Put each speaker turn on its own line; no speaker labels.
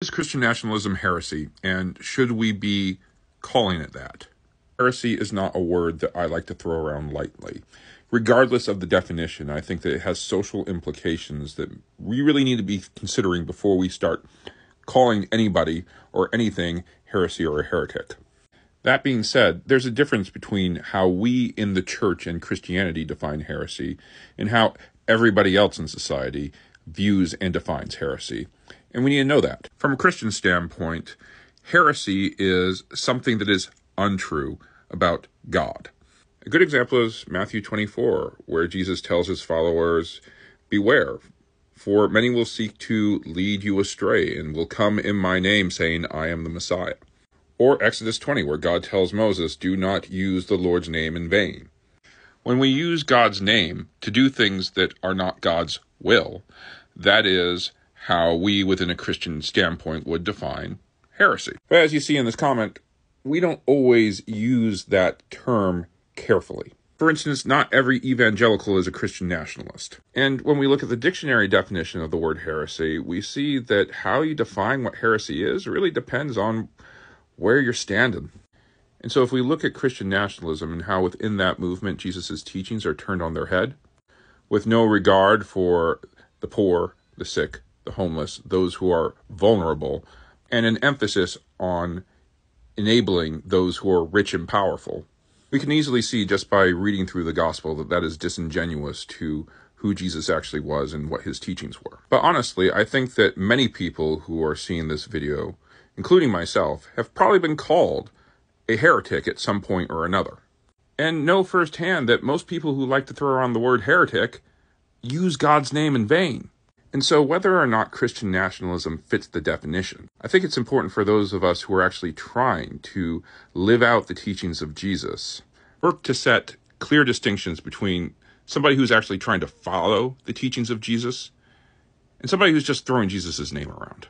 Is Christian nationalism heresy, and should we be calling it that? Heresy is not a word that I like to throw around lightly. Regardless of the definition, I think that it has social implications that we really need to be considering before we start calling anybody or anything heresy or a heretic. That being said, there's a difference between how we in the church and Christianity define heresy and how everybody else in society views and defines heresy. And we need to know that. From a Christian standpoint, heresy is something that is untrue about God. A good example is Matthew 24, where Jesus tells his followers, "Beware, for many will seek to lead you astray and will come in my name saying, I am the Messiah." Or Exodus 20, where God tells Moses, "Do not use the Lord's name in vain." When we use God's name to do things that are not God's will, that is how we within a Christian standpoint would define heresy. But as you see in this comment, we don't always use that term carefully. For instance, not every evangelical is a Christian nationalist. And when we look at the dictionary definition of the word heresy, we see that how you define what heresy is really depends on where you're standing. And so if we look at Christian nationalism and how within that movement Jesus' teachings are turned on their head, with no regard for the poor, the sick, the homeless, those who are vulnerable, and an emphasis on enabling those who are rich and powerful, we can easily see just by reading through the gospel that that is disingenuous to who Jesus actually was and what his teachings were. But honestly, I think that many people who are seeing this video, including myself, have probably been called a heretic at some point or another. And know firsthand that most people who like to throw around the word heretic use God's name in vain. And so whether or not Christian nationalism fits the definition, I think it's important for those of us who are actually trying to live out the teachings of Jesus, work to set clear distinctions between somebody who's actually trying to follow the teachings of Jesus and somebody who's just throwing Jesus' name around.